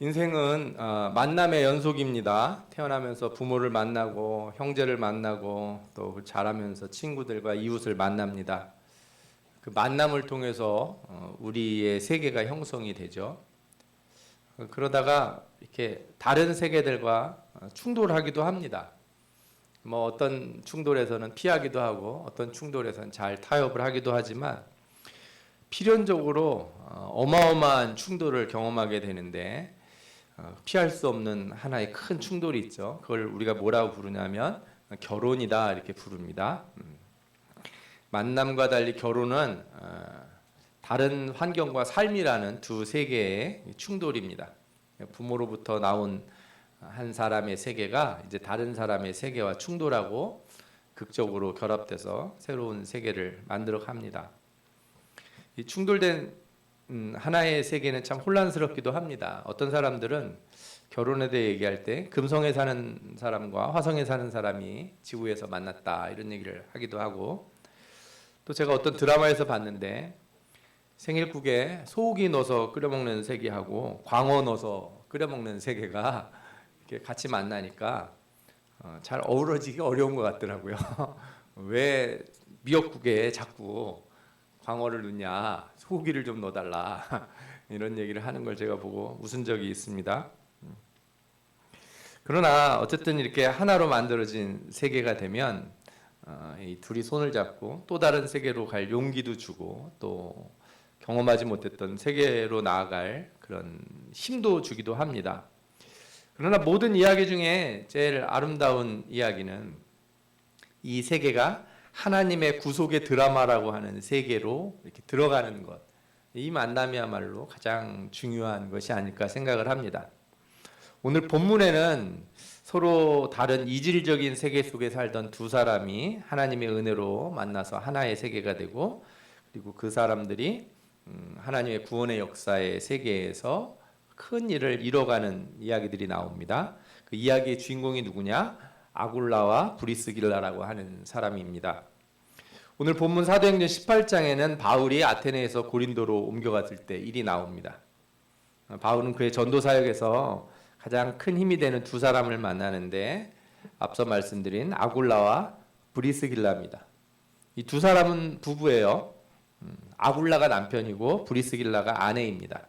인생은 만남의 연속입니다. 태어나면서 부모를 만나고 형제를 만나고 또 자라면서 친구들과 이웃을 만납니다. 그 만남을 통해서 우리의 세계가 형성이 되죠. 그러다가 이렇게 다른 세계들과 충돌하기도 합니다. 뭐 어떤 충돌에서는 피하기도 하고 어떤 충돌에서는 잘 타협을 하기도 하지만 필연적으로 어마어마한 충돌을 경험하게 되는데 피할 수 없는 하나의 큰 충돌이 있죠. 그걸 우리가 뭐라고 부르냐면 결혼이다 이렇게 부릅니다. 만남과 달리 결혼은 다른 환경과 삶이라는 두 세계의 충돌입니다. 부모로부터 나온 한 사람의 세계가 이제 다른 사람의 세계와 충돌하고 극적으로 결합돼서 새로운 세계를 만들어 갑니다. 이 충돌된 하나의 세계는 참 혼란스럽기도 합니다. 어떤 사람들은 결혼에 대해 얘기할 때 금성에 사는 사람과 화성에 사는 사람이 지구에서 만났다 이런 얘기를 하기도 하고, 또 제가 어떤 드라마에서 봤는데 생일국에 소고기 넣어서 끓여 먹는 세계하고 광어 넣어서 끓여 먹는 세계가 이렇게 같이 만나니까 잘 어우러지기 어려운 것 같더라고요. 왜 미역국에 자꾸 광어를 넣냐, 소고기를 좀 넣어달라 이런 얘기를 하는 걸 제가 보고 웃은 적이 있습니다. 그러나 어쨌든 이렇게 하나로 만들어진 세계가 되면 이 둘이 손을 잡고 또 다른 세계로 갈 용기도 주고 또 경험하지 못했던 세계로 나아갈 그런 힘도 주기도 합니다. 그러나 모든 이야기 중에 제일 아름다운 이야기는 이 세계가 하나님의 구속의 드라마라고 하는 세계로 이렇게 들어가는 것, 이 만남이야말로 가장 중요한 것이 아닐까 생각을 합니다. 오늘 본문에는 서로 다른 이질적인 세계 속에 살던 두 사람이 하나님의 은혜로 만나서 하나의 세계가 되고, 그리고 그 사람들이 하나님의 구원의 역사의 세계에서 큰 일을 이뤄가는 이야기들이 나옵니다. 그 이야기의 주인공이 누구냐? 아굴라와 브리스길라라고 하는 사람입니다. 오늘 본문 사도행전 18장에는 바울이 아테네에서 고린도로 옮겨갔을 때 일이 나옵니다. 바울은 그의 전도 사역에서 가장 큰 힘이 되는 두 사람을 만나는데 앞서 말씀드린 아굴라와 브리스길라입니다. 이 두 사람은 부부예요. 아굴라가 남편이고 브리스길라가 아내입니다.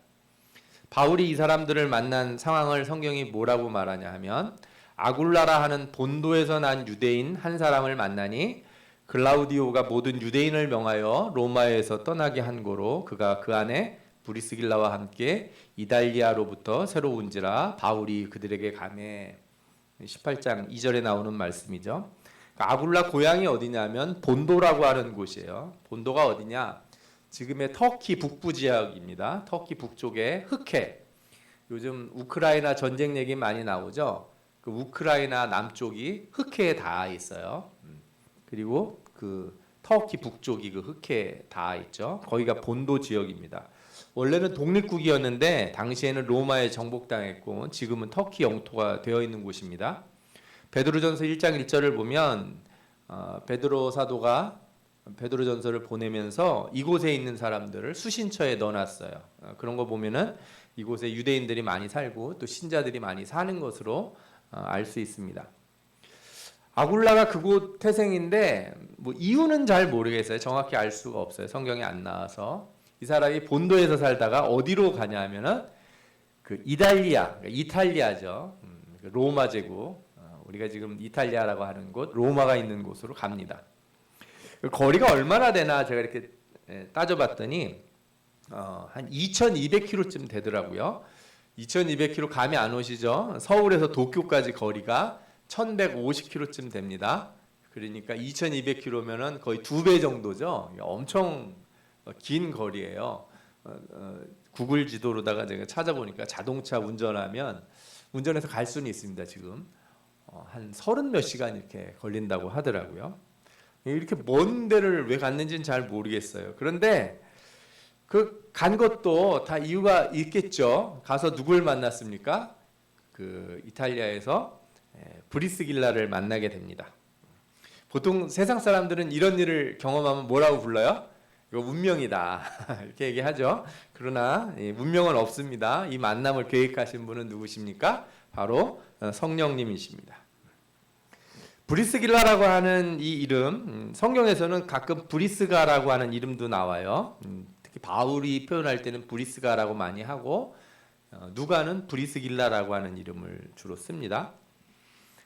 바울이 이 사람들을 만난 상황을 성경이 뭐라고 말하냐 하면, 아굴라라 하는 본도에서 난 유대인 한 사람을 만나니 글라우디오가 모든 유대인을 명하여 로마에서 떠나게 한 거로 그가 그 안에 브리스길라와 함께 이달리아로부터 새로 온지라 바울이 그들에게 가매. 18장 2절에 나오는 말씀이죠. 아굴라 고향이 어디냐면 본도라고 하는 곳이에요. 본도가 어디냐? 지금의 터키 북부 지역입니다. 터키 북쪽의 흑해. 요즘 우크라이나 전쟁 얘기 많이 나오죠. 그 우크라이나 남쪽이 흑해에 닿아 있어요. 그리고 그 터키 북쪽이 그 흑해에 닿아 있죠. 거기가 본도 지역입니다. 원래는 독립국이었는데 당시에는 로마에 정복당했고 지금은 터키 영토가 되어 있는 곳입니다. 베드로전서 1장 1절을 보면 베드로 사도가 베드로전서를 보내면서 이곳에 있는 사람들을 수신처에 넣어놨어요. 그런 거 보면은 이곳에 유대인들이 많이 살고 또 신자들이 많이 사는 것으로 알 수 있습니다. 아굴라가 그곳 태생인데 뭐 이유는 잘 모르겠어요. 정확히 알 수가 없어요. 성경에 안 나와서. 이 사람이 본도에서 살다가 어디로 가냐 하면은 그 이달리아, 이탈리아죠. 로마 제국. 우리가 지금 이탈리아라고 하는 곳, 로마가 있는 곳으로 갑니다. 거리가 얼마나 되나 제가 이렇게 따져봤더니 한 2200km쯤 되더라고요. 2200km 감이 안 오시죠? 서울에서 도쿄까지 거리가 1150km쯤 됩니다. 그러니까 2200km면은 거의 2배 정도죠. 엄청 긴 거리예요. 구글 지도로다가 제가 찾아보니까 자동차 운전해서 갈 수는 있습니다. 지금 한 30몇 시간 이렇게 걸린다고 하더라고요. 이렇게 먼 데를 왜 갔는지는 잘 모르겠어요. 그런데 그 간 것도 다 이유가 있겠죠. 가서 누굴 만났습니까? 그 이탈리아에서 브리스길라를 만나게 됩니다. 보통 세상 사람들은 이런 일을 경험하면 뭐라고 불러요? 이거 운명이다 이렇게 얘기하죠. 그러나 운명은 없습니다. 이 만남을 계획하신 분은 누구십니까? 바로 성령님이십니다. 브리스길라라고 하는 이 이름, 성경에서는 가끔 브리스가라고 하는 이름도 나와요. 특히 바울이 표현할 때는 브리스가라고 많이 하고 누가는 브리스길라라고 하는 이름을 주로 씁니다.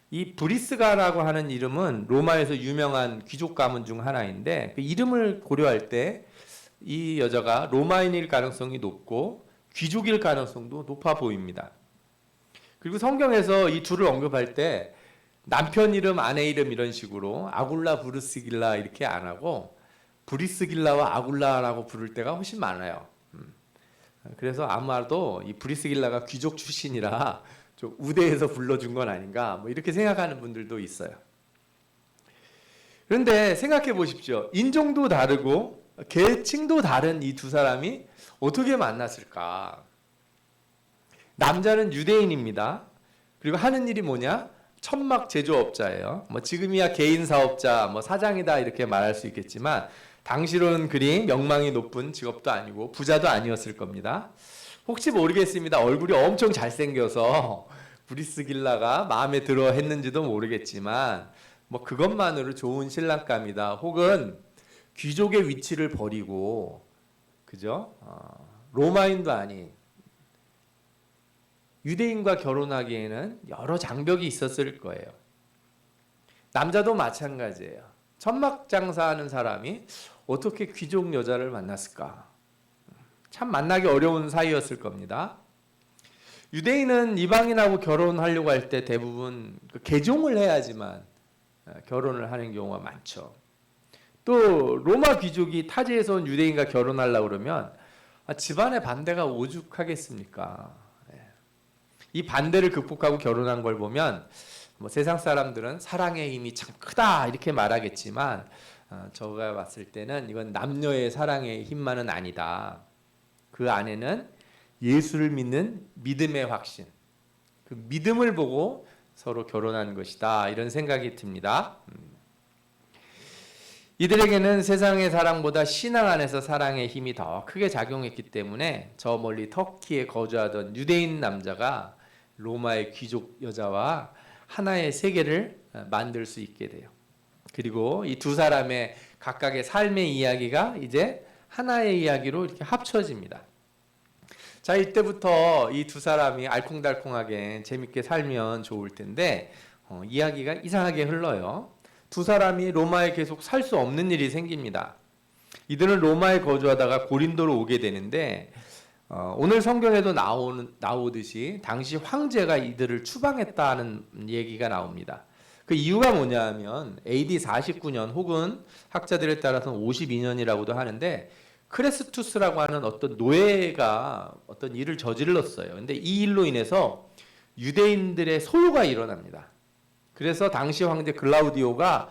이 브리스가라고 하는 이름은 로마에서 유명한 귀족 가문 중 하나인데 그 이름을 고려할 때 이 여자가 로마인일 가능성이 높고 귀족일 가능성도 높아 보입니다. 그리고 성경에서 이 둘을 언급할 때 남편 이름, 아내 이름 이런 식으로 아굴라, 브리스길라 이렇게 안 하고 브리스길라와 아굴라라고 부를 때가 훨씬 많아요. 그래서 아마도 이 브리스길라가 귀족 출신이라 좀 우대해서 불러준 건 아닌가 뭐 이렇게 생각하는 분들도 있어요. 그런데 생각해 보십시오. 인종도 다르고 계층도 다른 이 두 사람이 어떻게 만났을까? 남자는 유대인입니다. 그리고 하는 일이 뭐냐? 천막 제조업자예요. 뭐 지금이야 개인 사업자, 뭐 사장이다 이렇게 말할 수 있겠지만 당시로는 그리 명망이 높은 직업도 아니고 부자도 아니었을 겁니다. 혹시 모르겠습니다. 얼굴이 엄청 잘생겨서 브리스길라가 마음에 들어 했는지도 모르겠지만 뭐 그것만으로 좋은 신랑감이다. 혹은 귀족의 위치를 버리고 그죠? 로마인도 아닌 유대인과 결혼하기에는 여러 장벽이 있었을 거예요. 남자도 마찬가지예요. 천막 장사하는 사람이 어떻게 귀족 여자를 만났을까? 참 만나기 어려운 사이였을 겁니다. 유대인은 이방인하고 결혼하려고 할 때 대부분 개종을 해야지만 결혼을 하는 경우가 많죠. 또 로마 귀족이 타지에서 온 유대인과 결혼하려고 그러면 집안의 반대가 오죽하겠습니까? 이 반대를 극복하고 결혼한 걸 보면 뭐 세상 사람들은 사랑의 힘이 참 크다 이렇게 말하겠지만 제가 봤을 때는 이건 남녀의 사랑의 힘만은 아니다. 그 안에는 예수를 믿는 믿음의 확신, 그 믿음을 보고 서로 결혼한 것이다 이런 생각이 듭니다. 이들에게는 세상의 사랑보다 신앙 안에서 사랑의 힘이 더 크게 작용했기 때문에 저 멀리 터키에 거주하던 유대인 남자가 로마의 귀족 여자와 하나의 세계를 만들 수 있게 돼요. 그리고 이 두 사람의 각각의 삶의 이야기가 이제 하나의 이야기로 이렇게 합쳐집니다. 자, 이때부터 이 두 사람이 알콩달콩하게 재밌게 살면 좋을 텐데 이야기가 이상하게 흘러요. 두 사람이 로마에 계속 살 수 없는 일이 생깁니다. 이들은 로마에 거주하다가 고린도로 오게 되는데 오늘 성경에도 나오듯이 당시 황제가 이들을 추방했다는 얘기가 나옵니다. 그 이유가 뭐냐 하면 AD 49년 혹은 학자들에 따라서는 52년이라고도 하는데 크레스투스라고 하는 어떤 노예가 어떤 일을 저질렀어요. 근데 이 일로 인해서 유대인들의 소요가 일어납니다. 그래서 당시 황제 글라우디오가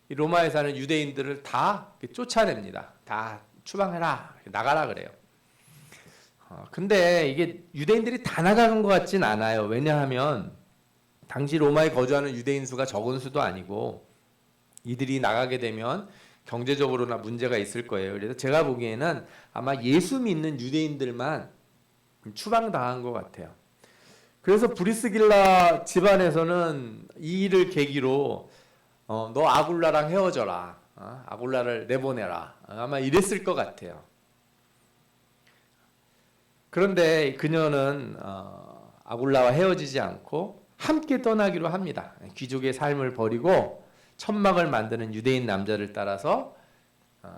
로마에 사는 유대인들을 다 쫓아냅니다. 다 추방해라, 나가라 그래요. 근데 이게 유대인들이 다 나가는 것 같진 않아요. 왜냐하면 당시 로마에 거주하는 유대인 수가 적은 수도 아니고 이들이 나가게 되면 경제적으로나 문제가 있을 거예요. 그래서 제가 보기에는 아마 예수 믿는 유대인들만 추방당한 것 같아요. 그래서 브리스길라 집안에서는 이 일을 계기로 너 아굴라랑 헤어져라. 아굴라를 내보내라. 아마 이랬을 것 같아요. 그런데 그녀는 아굴라와 헤어지지 않고 함께 떠나기로 합니다. 귀족의 삶을 버리고 천막을 만드는 유대인 남자를 따라서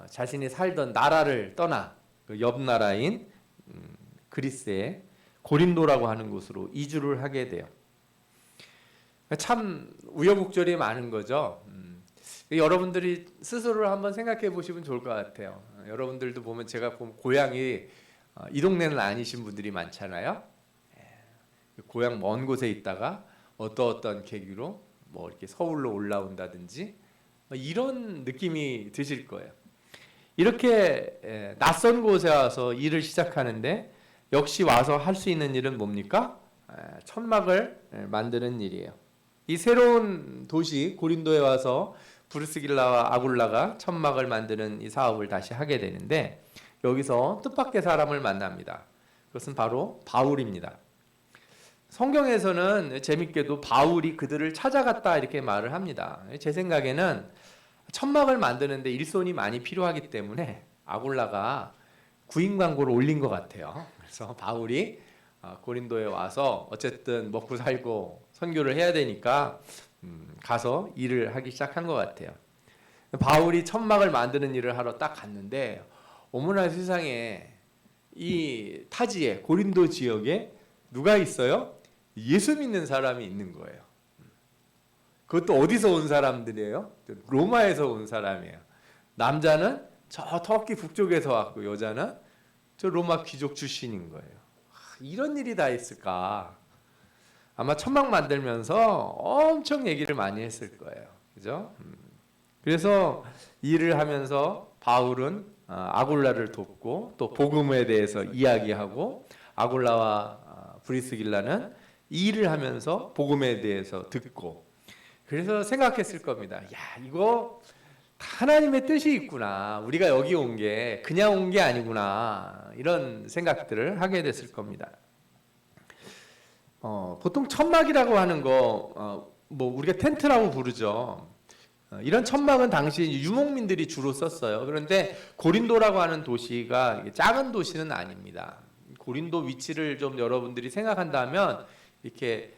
자신이 살던 나라를 떠나 그 옆 나라인 그리스의 고린도라고 하는 곳으로 이주를 하게 돼요. 참 우여곡절이 많은 거죠. 여러분들이 스스로를 한번 생각해 보시면 좋을 것 같아요. 여러분들도 보면 제가 보면 고향이 이 동네는 아니신 분들이 많잖아요. 고향 먼 곳에 있다가 어떤 계기로 뭐 이렇게 서울로 올라온다든지 이런 느낌이 드실 거예요. 이렇게 낯선 곳에 와서 일을 시작하는데 역시 와서 할 수 있는 일은 뭡니까? 천막을 만드는 일이에요. 이 새로운 도시 고린도에 와서 브루스길라와 아굴라가 천막을 만드는 이 사업을 다시 하게 되는데 여기서 뜻밖의 사람을 만납니다. 그것은 바로 바울입니다. 성경에서는 재밌게도 바울이 그들을 찾아갔다 이렇게 말을 합니다. 제 생각에는 천막을 만드는데 일손이 많이 필요하기 때문에 아굴라가 구인 광고를 올린 것 같아요. 그래서 바울이 고린도에 와서 어쨌든 먹고 살고 선교를 해야 되니까 가서 일을 하기 시작한 것 같아요. 바울이 천막을 만드는 일을 하러 딱 갔는데 어머나 세상에 이 타지에 고린도 지역에 누가 있어요? 예수 믿는 사람이 있는 거예요. 그것도 어디서 온 사람들이에요? 로마에서 온 사람이에요. 남자는 저 터키 북쪽에서 왔고 여자는 저 로마 귀족 출신인 거예요. 이런 일이 다 있을까? 아마 천막 만들면서 엄청 얘기를 많이 했을 거예요. 그죠? 그래서 일을 하면서 바울은 아굴라를 돕고 또 복음에 대해서 이야기하고 아굴라와 브리스길라는 일을 하면서 복음에 대해서 듣고 그래서 생각했을 겁니다. 야, 이거 하나님의 뜻이 있구나. 우리가 여기 온 게 그냥 온 게 아니구나. 이런 생각들을 하게 됐을 겁니다. 보통 천막이라고 하는 거, 뭐 우리가 텐트라고 부르죠. 이런 천막은 당시 유목민들이 주로 썼어요. 그런데 고린도라고 하는 도시가 작은 도시는 아닙니다. 고린도 위치를 좀 여러분들이 생각한다면 이렇게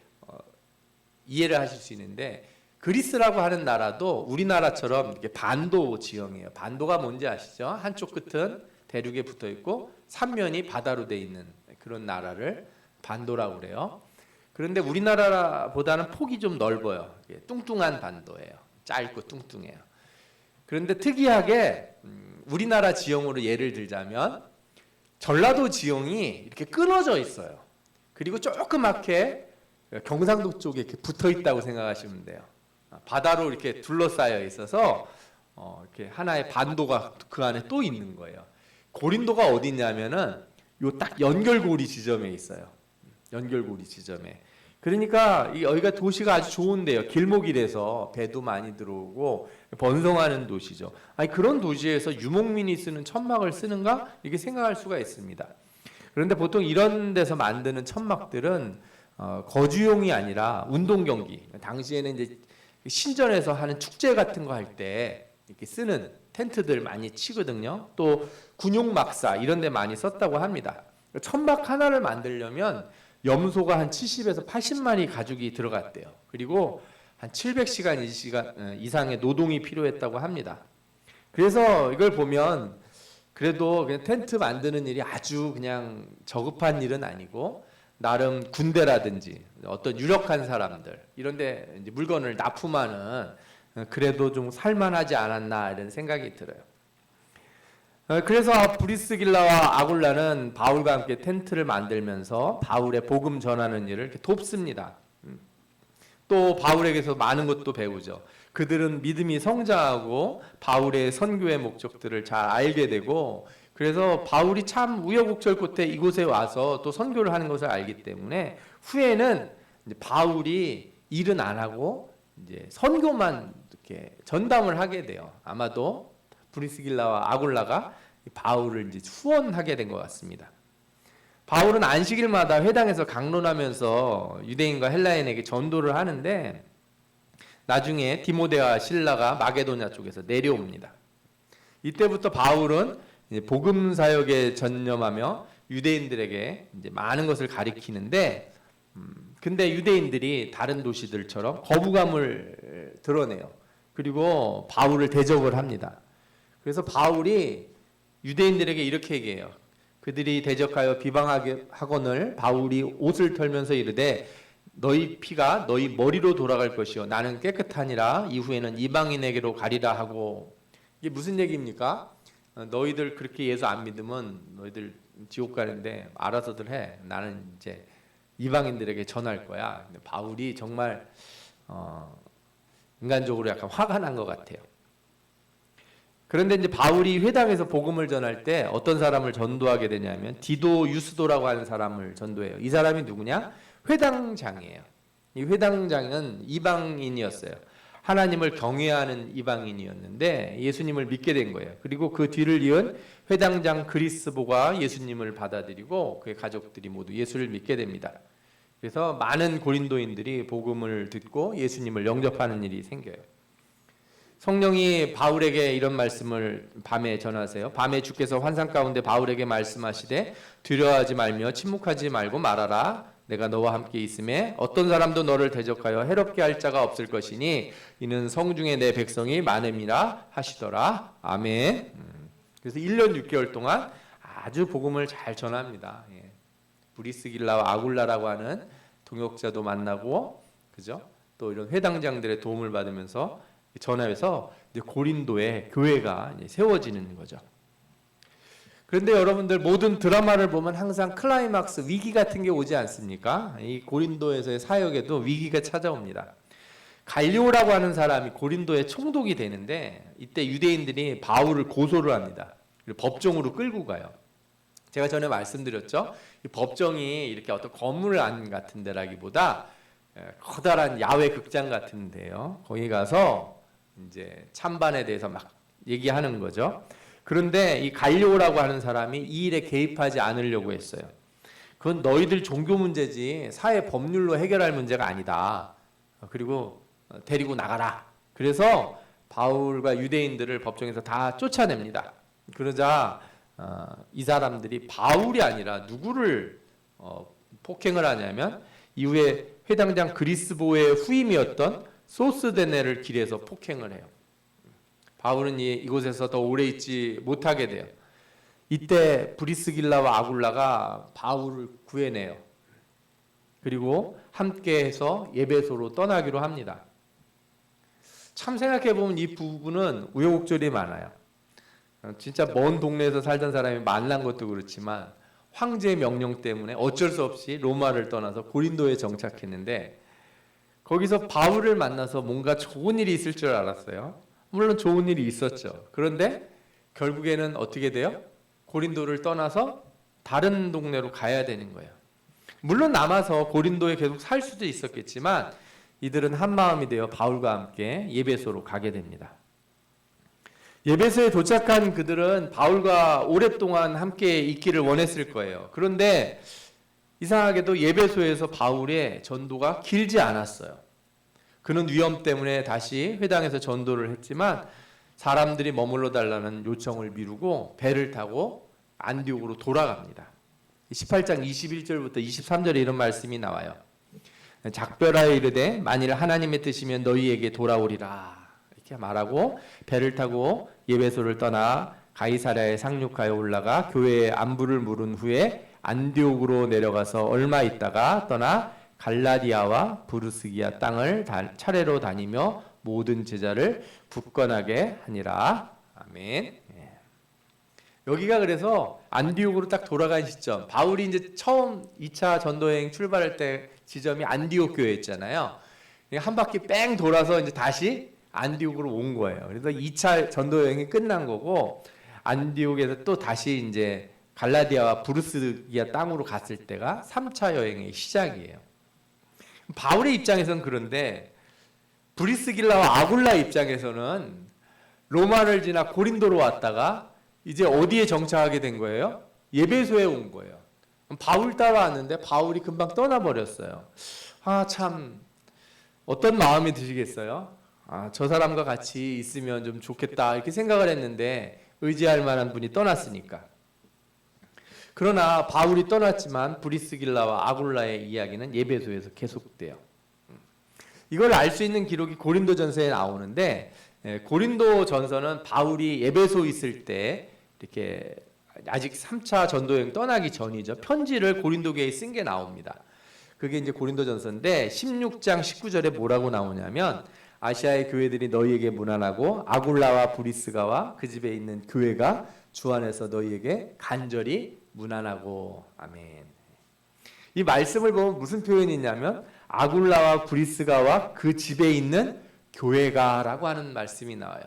이해를 하실 수 있는데 그리스라고 하는 나라도 우리나라처럼 이렇게 반도 지형이에요. 반도가 뭔지 아시죠? 한쪽 끝은 대륙에 붙어 있고 삼면이 바다로 돼 있는 그런 나라를 반도라고 그래요. 그런데 우리나라보다는 폭이 좀 넓어요. 뚱뚱한 반도예요. 짧고 뚱뚱해요. 그런데 특이하게 우리나라 지형으로 예를 들자면 전라도 지형이 이렇게 끊어져 있어요. 그리고 조그맣게 경상도 쪽에 이렇게 붙어 있다고 생각하시면 돼요. 바다로 이렇게 둘러싸여 있어서 이렇게 하나의 반도가 그 안에 또 있는 거예요. 고린도가 어디 있냐면은 요 딱 연결고리 지점에 있어요. 연결고리 지점에. 그러니까 여기가 도시가 아주 좋은데요. 길목이라서 배도 많이 들어오고 번성하는 도시죠. 아니 그런 도시에서 유목민이 쓰는 천막을 쓰는가 이렇게 생각할 수가 있습니다. 그런데 보통 이런 데서 만드는 천막들은 거주용이 아니라 운동 경기. 당시에는 이제 신전에서 하는 축제 같은 거 할 때 이렇게 쓰는 텐트들 많이 치거든요. 또 군용 막사 이런 데 많이 썼다고 합니다. 천막 하나를 만들려면 염소가 한 70에서 80마리 가죽이 들어갔대요. 그리고 한 700시간 이상의 노동이 필요했다고 합니다. 그래서 이걸 보면 그래도 그냥 텐트 만드는 일이 아주 그냥 저급한 일은 아니고 나름 군대라든지 어떤 유력한 사람들 이런데 이제 물건을 납품하는 그래도 좀 살만하지 않았나 이런 생각이 들어요. 그래서 브리스길라와 아굴라는 바울과 함께 텐트를 만들면서 바울의 복음 전하는 일을 이렇게 돕습니다. 또 바울에게서 많은 것도 배우죠. 그들은 믿음이 성장하고 바울의 선교의 목적들을 잘 알게 되고 그래서 바울이 참 우여곡절 끝에 이곳에 와서 또 선교를 하는 것을 알기 때문에 후에는 이제 바울이 일은 안 하고 이제 선교만 이렇게 전담을 하게 돼요. 아마도 브리스길라와 아굴라가 바울을 이제 후원하게 된 것 같습니다. 바울은 안식일마다 회당에서 강론하면서 유대인과 헬라인에게 전도를 하는데 나중에 디모데와 실라가 마게도냐 쪽에서 내려옵니다. 이때부터 바울은 이제 복음 사역에 전념하며 유대인들에게 이제 많은 것을 가리키는데 근데 유대인들이 다른 도시들처럼 거부감을 드러내요. 그리고 바울을 대적을 합니다. 그래서 바울이 유대인들에게 이렇게 얘기해요. 그들이 대적하여 비방하게 하거늘 바울이 옷을 털면서 이르되 너희 피가 너희 머리로 돌아갈 것이요 나는 깨끗하니라 이후에는 이방인에게로 가리라 하고 이게 무슨 얘기입니까? 너희들 그렇게 예수 안 믿으면 너희들 지옥 가는데 알아서들 해. 나는 이제 이방인들에게 전할 거야. 근데 바울이 정말 인간적으로 약간 화가 난 것 같아요. 그런데 이제 바울이 회당에서 복음을 전할 때 어떤 사람을 전도하게 되냐면 디도 유스도라고 하는 사람을 전도해요. 이 사람이 누구냐? 회당장이에요. 이 회당장은 이방인이었어요. 하나님을 경외하는 이방인이었는데 예수님을 믿게 된 거예요. 그리고 그 뒤를 이은 회당장 그리스보가 예수님을 받아들이고 그의 가족들이 모두 예수를 믿게 됩니다. 그래서 많은 고린도인들이 복음을 듣고 예수님을 영접하는 일이 생겨요. 성령이 바울에게 이런 말씀을 밤에 전하세요. 밤에 주께서 환상 가운데 바울에게 말씀하시되 두려워하지 말며 침묵하지 말고 말하라. 내가 너와 함께 있음에 어떤 사람도 너를 대적하여 해롭게 할 자가 없을 것이니 이는 성중에 내 백성이 많음이라 하시더라. 아멘. 그래서 1년 6개월 동안 아주 복음을 잘 전합니다. 브리스길라와 아굴라라고 하는 동역자도 만나고, 그죠? 또 이런 회당장들의 도움을 받으면서 전하여서 이제 고린도에 교회가 이제 세워지는 거죠. 그런데 여러분들 모든 드라마를 보면 항상 클라이막스 위기 같은 게 오지 않습니까? 이 고린도에서의 사역에도 위기가 찾아옵니다. 갈리오라고 하는 사람이 고린도에 총독이 되는데 이때 유대인들이 바울을 고소를 합니다. 그리고 법정으로 끌고 가요. 제가 전에 말씀드렸죠. 이 법정이 이렇게 어떤 건물 안 같은 데라기보다 커다란 야외 극장 같은데요. 거기 가서 이제 찬반에 대해서 막 얘기하는 거죠. 그런데 이 갈리오라고 하는 사람이 이 일에 개입하지 않으려고 했어요. 그건 너희들 종교 문제지 사회 법률로 해결할 문제가 아니다. 그리고 데리고 나가라. 그래서 바울과 유대인들을 법정에서 다 쫓아냅니다. 그러자 이 사람들이 바울이 아니라 누구를 폭행을 하냐면 이후에 회당장 그리스보의 후임이었던 소스데네를 길에서 폭행을 해요. 바울은 이곳에서 더 오래 있지 못하게 돼요. 이때 브리스길라와 아굴라가 바울을 구해내요. 그리고 함께해서 예배소로 떠나기로 합니다. 참 생각해보면 이 부분은 우여곡절이 많아요. 진짜 먼 동네에서 살던 사람이 만난 것도 그렇지만 황제의 명령 때문에 어쩔 수 없이 로마를 떠나서 고린도에 정착했는데 거기서 바울을 만나서 뭔가 좋은 일이 있을 줄 알았어요. 물론 좋은 일이 있었죠. 그런데 결국에는 어떻게 돼요? 고린도를 떠나서 다른 동네로 가야 되는 거예요. 물론 남아서 고린도에 계속 살 수도 있었겠지만 이들은 한 마음이 되어 바울과 함께 예배소로 가게 됩니다. 예배소에 도착한 그들은 바울과 오랫동안 함께 있기를 원했을 거예요. 그런데 이상하게도 예배소에서 바울의 전도가 길지 않았어요. 그는 위험 때문에 다시 회당에서 전도를 했지만 사람들이 머물러 달라는 요청을 미루고 배를 타고 안디옥으로 돌아갑니다. 18장 21절부터 23절에 이런 말씀이 나와요. 작별하여 이르되 만일 하나님의 뜻이면 너희에게 돌아오리라 이렇게 말하고 배를 타고 예배소를 떠나 가이사랴에 상륙하여 올라가 교회에 안부를 물은 후에 안디옥으로 내려가서 얼마 있다가 떠나 갈라디아와 부르스기아 땅을 차례로 다니며 모든 제자를 굳건하게 하니라. 아멘. 여기가 그래서 안디옥으로 딱 돌아간 시점. 바울이 이제 처음 2차 전도여행 출발할 때 지점이 안디옥 교회였잖아요. 한 바퀴 뺑 돌아서 이제 다시 안디옥으로 온 거예요. 그래서 2차 전도여행이 끝난 거고 안디옥에서 또 다시 이제 갈라디아와 부르스기아 땅으로 갔을 때가 3차 여행의 시작이에요. 바울의 입장에서는 그런데 브리스길라와 아굴라 입장에서는 로마를 지나 고린도로 왔다가 이제 어디에 정착하게 된 거예요? 예배소에 온 거예요. 바울 따라왔는데 바울이 금방 떠나버렸어요. 참 어떤 마음이 드시겠어요? 저 사람과 같이 있으면 좀 좋겠다 이렇게 생각을 했는데 의지할 만한 분이 떠났으니까. 그러나 바울이 떠났지만 브리스길라와 아굴라의 이야기는 예배소에서 계속돼요. 이걸 알 수 있는 기록이 고린도전서에 나오는데 고린도전서는 바울이 예배소 있을 때 이렇게 아직 3차 전도여행 떠나기 전이죠. 편지를 고린도교회에 쓴 게 나옵니다. 그게 이제 고린도전서인데 16장 19절에 뭐라고 나오냐면 아시아의 교회들이 너희에게 문안하고 아굴라와 브리스가와 그 집에 있는 교회가 주 안에서 너희에게 간절히 문안하고. 아멘. 이 말씀을 보면 무슨 표현이 있냐면 아굴라와 브리스가와 그 집에 있는 교회가라고 하는 말씀이 나와요.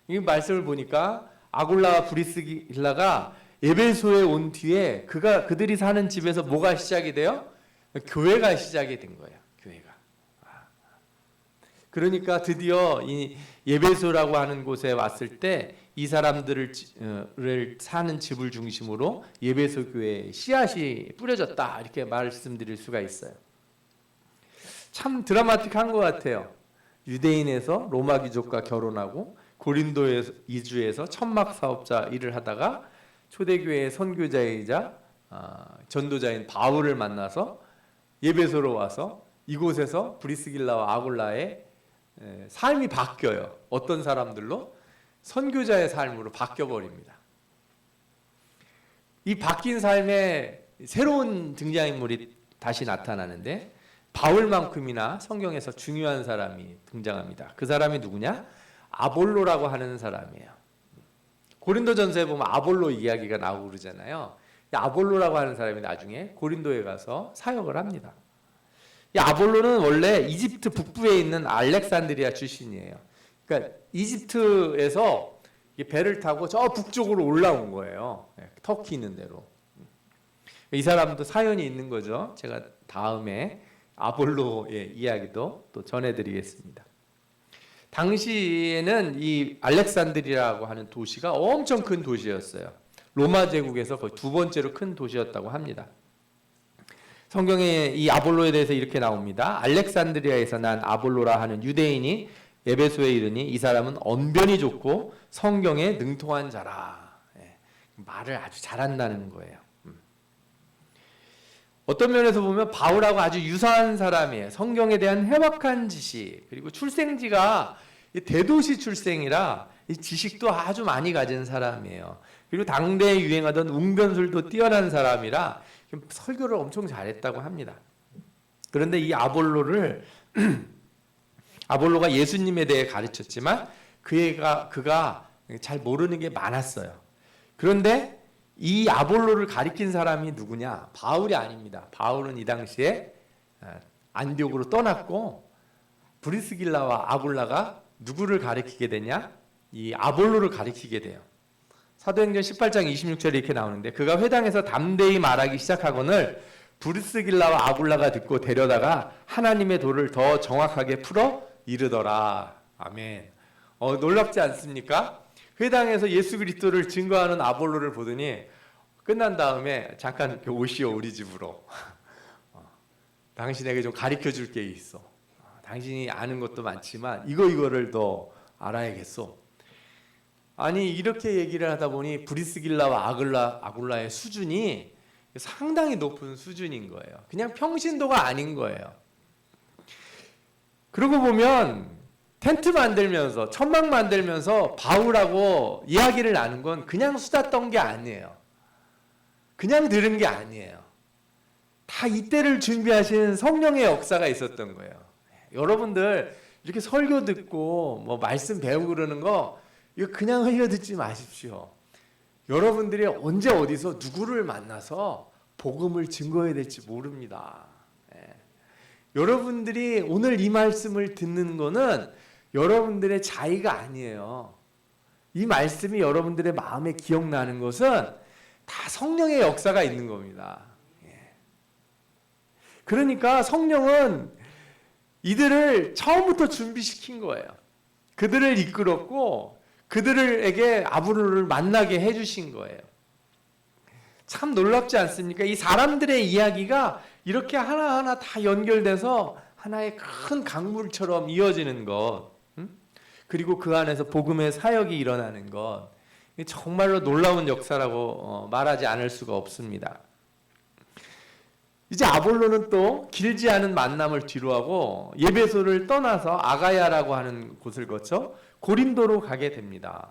이 말씀을 보니까 아굴라와 브리스길라가 예배소에 온 뒤에 그들이 사는 집에서 뭐가 시작이 돼요? 교회가 시작이 된 거예요. 교회가. 그러니까 드디어 이 예배소라고 하는 곳에 왔을 때 이 사람들을 사는 집을 중심으로 예배소 교회에 씨앗이 뿌려졌다, 이렇게 말씀드릴 수가 있어요. 참 드라마틱한 것 같아요. 유대인에서 로마 귀족과 결혼하고 고린도에 이주해서 천막 사업자 일을 하다가 초대교회의 선교자이자 전도자인 바울을 만나서 예배소로 와서 이곳에서 브리스길라와 아굴라의 삶이 바뀌어요. 어떤 사람들로? 선교자의 삶으로 바뀌어버립니다. 이 바뀐 삶에 새로운 등장인물이 다시 나타나는데 바울만큼이나 성경에서 중요한 사람이 등장합니다. 그 사람이 누구냐? 아볼로라고 하는 사람이에요. 고린도전서에 보면 아볼로 이야기가 나오고 그러잖아요. 이 아볼로라고 하는 사람이 나중에 고린도에 가서 사역을 합니다. 이 아볼로는 원래 이집트 북부에 있는 알렉산드리아 출신이에요. 그러니까 이집트에서 배를 타고 저 북쪽으로 올라온 거예요. 터키 있는 데로. 이 사람도 사연이 있는 거죠. 제가 다음에 아볼로의 이야기도 또 전해드리겠습니다. 당시에는 이 알렉산드리아라고 하는 도시가 엄청 큰 도시였어요. 로마 제국에서 거의 두 번째로 큰 도시였다고 합니다. 성경에 이 아볼로에 대해서 이렇게 나옵니다. 알렉산드리아에서 난 아볼로라 하는 유대인이 에베소에 이르니 이 사람은 언변이 좋고 성경에 능통한 자라. 말을 아주 잘한다는 거예요. 어떤 면에서 보면 바울하고 아주 유사한 사람이에요. 성경에 대한 해박한 지식, 그리고 출생지가 대도시 출생이라 이 지식도 아주 많이 가진 사람이에요. 그리고 당대에 유행하던 웅변술도 뛰어난 사람이라 설교를 엄청 잘했다고 합니다. 그런데 이 아볼로가 예수님에 대해 가르쳤지만 그가 잘 모르는 게 많았어요. 그런데 이 아볼로를 가리킨 사람이 누구냐? 바울이 아닙니다. 바울은 이 당시에 안디옥으로 떠났고 브리스길라와 아굴라가 누구를 가리키게 되냐? 이 아볼로를 가리키게 돼요. 사도행전 18장 26절에 이렇게 나오는데 그가 회당에서 담대히 말하기 시작하거늘 브리스길라와 아굴라가 듣고 데려다가 하나님의 도를 더 정확하게 풀어 이르더라. 아멘. 놀랍지 않습니까? 회당에서 예수 그리스도를 증거하는 아볼로를 보더니 끝난 다음에 잠깐 오시오 우리 집으로. 당신에게 좀 가르쳐 줄 게 있어. 당신이 아는 것도 많지만 이거를 더 알아야겠어. 아니 이렇게 얘기를 하다 보니 브리스길라와 아굴라의 수준이 상당히 높은 수준인 거예요. 그냥 평신도가 아닌 거예요. 그러고 보면 텐트 만들면서 천막 만들면서 바울하고 이야기를 나눈 건 그냥 수다 떤 게 아니에요. 그냥 들은 게 아니에요. 다 이때를 준비하신 성령의 역사가 있었던 거예요. 여러분들 이렇게 설교 듣고 뭐 말씀 배우고 그러는 거 이거 그냥 흘려 듣지 마십시오. 여러분들이 언제 어디서 누구를 만나서 복음을 증거해야 될지 모릅니다. 여러분들이 오늘 이 말씀을 듣는 거는 여러분들의 자의가 아니에요. 이 말씀이 여러분들의 마음에 기억나는 것은 다 성령의 역사가 있는 겁니다. 그러니까 성령은 이들을 처음부터 준비시킨 거예요. 그들을 이끌었고 그들에게 아볼로를 만나게 해주신 거예요. 참 놀랍지 않습니까? 이 사람들의 이야기가 이렇게 하나하나 다 연결돼서 하나의 큰 강물처럼 이어지는 것, 그리고 그 안에서 복음의 사역이 일어나는 것, 정말로 놀라운 역사라고 말하지 않을 수가 없습니다. 이제 아볼로는 또 길지 않은 만남을 뒤로하고 예배소를 떠나서 아가야라고 하는 곳을 거쳐 고린도로 가게 됩니다.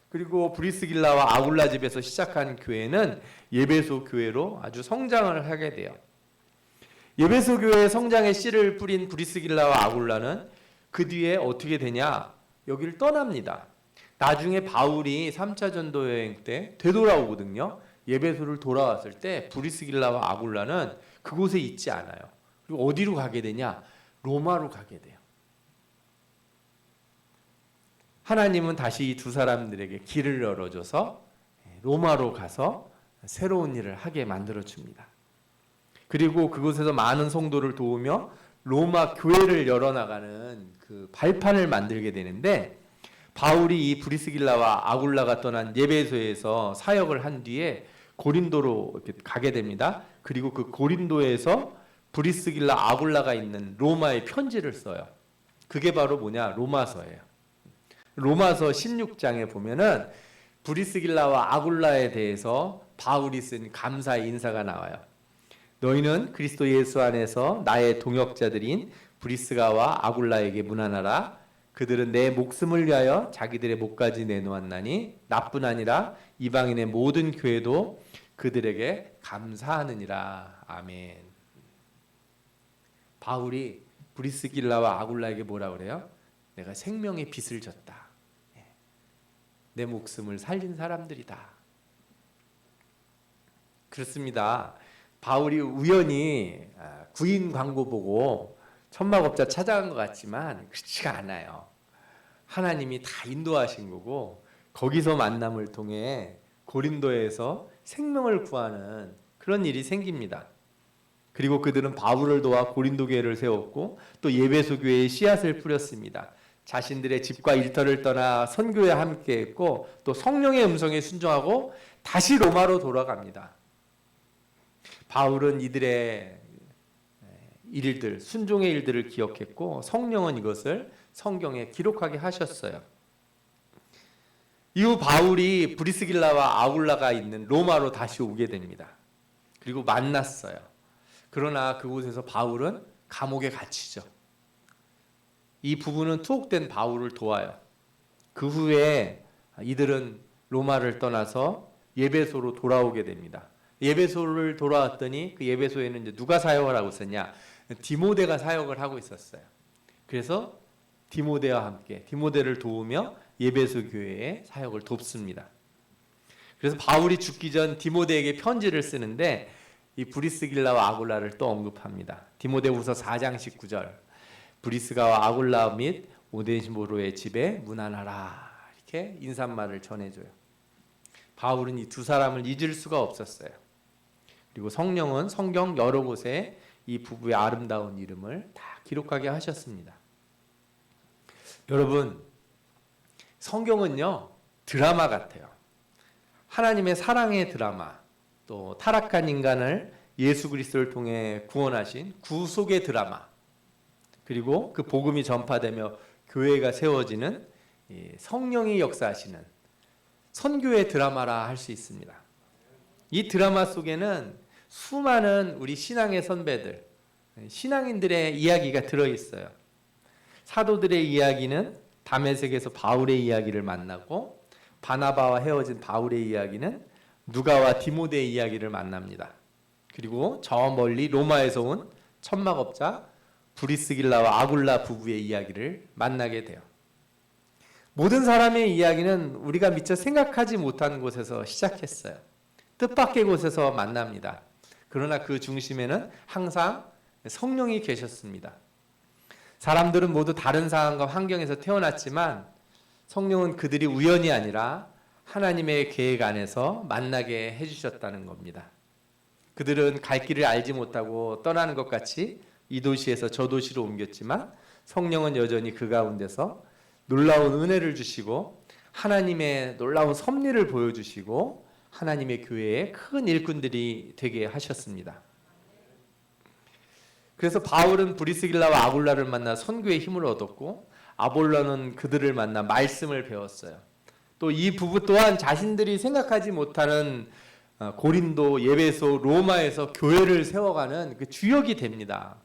그리고 브리스길라와 아굴라 집에서 시작한 교회는 예배소 교회로 아주 성장을 하게 돼요. 예배소 교회의 성장의 씨를 뿌린 브리스길라와 아굴라는 그 뒤에 어떻게 되냐? 여기를 떠납니다. 나중에 바울이 3차 전도 여행 때 되돌아오거든요. 예배소를 돌아왔을 때 브리스길라와 아굴라는 그곳에 있지 않아요. 그리고 어디로 가게 되냐? 로마로 가게 돼요. 하나님은 다시 이 두 사람들에게 길을 열어줘서 로마로 가서 새로운 일을 하게 만들어줍니다. 그리고 그곳에서 많은 성도를 도우며 로마 교회를 열어나가는 그 발판을 만들게 되는데, 바울이 이 브리스길라와 아굴라가 떠난 예배소에서 사역을 한 뒤에 고린도로 이렇게 가게 됩니다. 그리고 그 고린도에서 브리스길라 아굴라가 있는 로마에 편지를 써요. 그게 바로 뭐냐? 로마서예요. 로마서 16장에 보면은 브리스길라와 아굴라에 대해서 바울이 쓴 감사의 인사가 나와요. 너희는 그리스도 예수 안에서 나의 동역자들인 브리스가와 아굴라에게 문안하라. 그들은 내 목숨을 위하여 자기들의 목까지 내놓았나니 나뿐 아니라 이방인의 모든 교회도 그들에게 감사하느니라. 아멘. 바울이 브리스길라와 아굴라에게 뭐라 그래요? 내가 생명의 빛을 줬다. 내 목숨을 살린 사람들이다. 그렇습니다. 바울이 우연히 구인 광고 보고 천막업자 찾아간 것 같지만 그렇지가 않아요. 하나님이 다 인도하신 거고, 거기서 만남을 통해 고린도에서 생명을 구하는 그런 일이 생깁니다. 그리고 그들은 바울을 도와 고린도 교회를 세웠고 또 예배소 교회에 씨앗을 뿌렸습니다. 자신들의 집과 일터를 떠나 선교에 함께했고 또 성령의 음성에 순종하고 다시 로마로 돌아갑니다. 바울은 이들의 일들, 순종의 일들을 기억했고 성령은 이것을 성경에 기록하게 하셨어요. 이후 바울이 브리스길라와 아굴라가 있는 로마로 다시 오게 됩니다. 그리고 만났어요. 그러나 그곳에서 바울은 감옥에 갇히죠. 이 부부는 투옥된 바울을 도와요. 그 후에 이들은 로마를 떠나서 예배소로 돌아오게 됩니다. 예배소를 돌아왔더니 그 예배소에는 이제 누가 사역을 하고 있었냐? 디모데가 사역을 하고 있었어요. 그래서 디모데와 함께 디모데를 도우며 예배소 교회의 사역을 돕습니다. 그래서 바울이 죽기 전 디모데에게 편지를 쓰는데 이 브리스길라와 아굴라를 또 언급합니다. 디모데후서 4장 19절. 브리스가와 아굴라 및 오네시모로의 집에 문안하라. 이렇게 인사말을 전해줘요. 바울은 이 두 사람을 잊을 수가 없었어요. 그리고 성령은 성경 여러 곳에 이 부부의 아름다운 이름을 다 기록하게 하셨습니다. 여러분, 성경은요 드라마 같아요. 하나님의 사랑의 드라마, 또 타락한 인간을 예수 그리스도를 통해 구원하신 구속의 드라마, 그리고 그 복음이 전파되며 교회가 세워지는 성령이 역사하시는 선교의 드라마라 할 수 있습니다. 이 드라마 속에는 수많은 우리 신앙의 선배들, 신앙인들의 이야기가 들어있어요. 사도들의 이야기는 다메섹에서 바울의 이야기를 만나고, 바나바와 헤어진 바울의 이야기는 누가와 디모데의 이야기를 만납니다. 그리고 저 멀리 로마에서 온 천막업자 브리스길라와 아굴라 부부의 이야기를 만나게 돼요. 모든 사람의 이야기는 우리가 미처 생각하지 못한 곳에서 시작했어요. 뜻밖의 곳에서 만납니다. 그러나 그 중심에는 항상 성령이 계셨습니다. 사람들은 모두 다른 상황과 환경에서 태어났지만 성령은 그들이 우연이 아니라 하나님의 계획 안에서 만나게 해주셨다는 겁니다. 그들은 갈 길을 알지 못하고 떠나는 것 같이 이 도시에서 저 도시로 옮겼지만 성령은 여전히 그 가운데서 놀라운 은혜를 주시고 하나님의 놀라운 섭리를 보여주시고 하나님의 교회에 큰 일꾼들이 되게 하셨습니다. 그래서 바울은 브리스길라와 아굴라를 만나 선교의 힘을 얻었고, 아볼로는 그들을 만나 말씀을 배웠어요. 또 이 부부 또한 자신들이 생각하지 못하는 고린도, 예배소, 로마에서 교회를 세워가는 그 주역이 됩니다.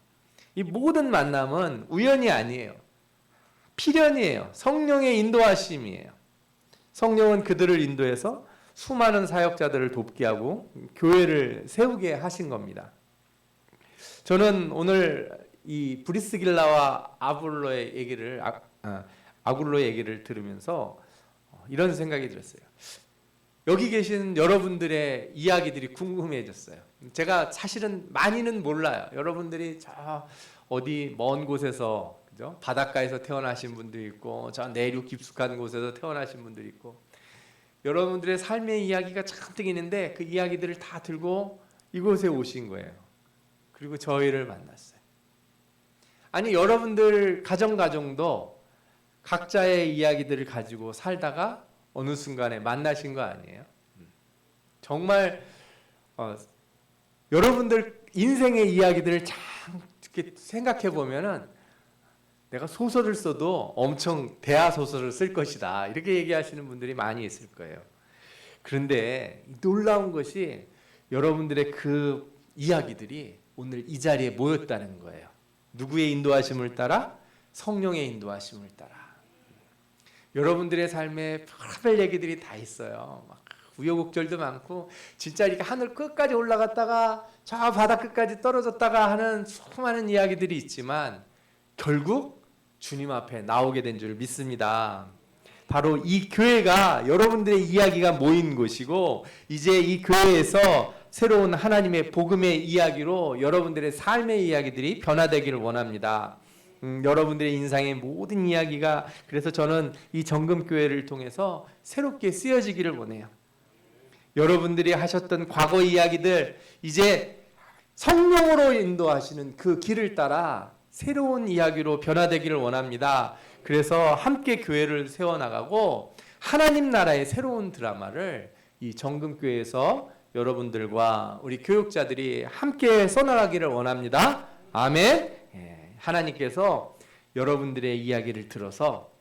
이 모든 만남은 우연이 아니에요. 필연이에요. 성령의 인도하심이에요. 성령은 그들을 인도해서 수많은 사역자들을 돕게 하고 교회를 세우게 하신 겁니다. 저는 오늘 이 브리스길라와 아굴로의 얘기를 들으면서 이런 생각이 들었어요. 여기 계신 여러분들의 이야기들이 궁금해졌어요. 제가 사실은 많이는 몰라요. 여러분들이 저 어디 먼 곳에서, 그죠? 바닷가에서 태어나신 분도 있고, 저 내륙 깊숙한 곳에서 태어나신 분도 있고, 여러분들의 삶의 이야기가 잔뜩 있는데 그 이야기들을 다 들고 이곳에 오신 거예요. 그리고 저희를 만났어요. 아니 여러분들 가정도 각자의 이야기들을 가지고 살다가 어느 순간에 만나신 거 아니에요? 정말 여러분들 인생의 이야기들을 참 이렇게 생각해 보면은 내가 소설을 써도 엄청 대하 소설을 쓸 것이다 이렇게 얘기하시는 분들이 많이 있을 거예요. 그런데 놀라운 것이 여러분들의 그 이야기들이 오늘 이 자리에 모였다는 거예요. 누구의 인도하심을 따라? 성령의 인도하심을 따라. 여러분들의 삶에 별별 얘기들이 다 있어요. 막 우여곡절도 많고 진짜 이렇게 하늘 끝까지 올라갔다가 저 바다 끝까지 떨어졌다가 하는 수많은 이야기들이 있지만 결국 주님 앞에 나오게 된 줄 믿습니다. 바로 이 교회가 여러분들의 이야기가 모인 곳이고 이제 이 교회에서 새로운 하나님의 복음의 이야기로 여러분들의 삶의 이야기들이 변화되기를 원합니다. 여러분들의 인생의 모든 이야기가 그래서 저는 이 정금교회를 통해서 새롭게 쓰여지기를 원해요. 여러분들이 하셨던 과거 이야기들 이제 성령으로 인도하시는 그 길을 따라 새로운 이야기로 변화되기를 원합니다. 그래서 함께 교회를 세워나가고 하나님 나라의 새로운 드라마를 이 정금교회에서 여러분들과 우리 교육자들이 함께 써나가기를 원합니다. 아멘. 하나님께서 여러분들의 이야기를 들어서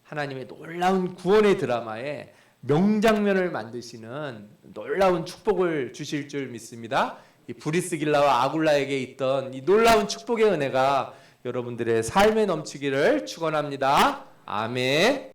하나님의 놀라운 구원의 드라마에 명장면을 만드시는 놀라운 축복을 주실 줄 믿습니다. 이 브리스길라와 아굴라에게 있던 이 놀라운 축복의 은혜가 여러분들의 삶에 넘치기를 축원합니다. 아멘.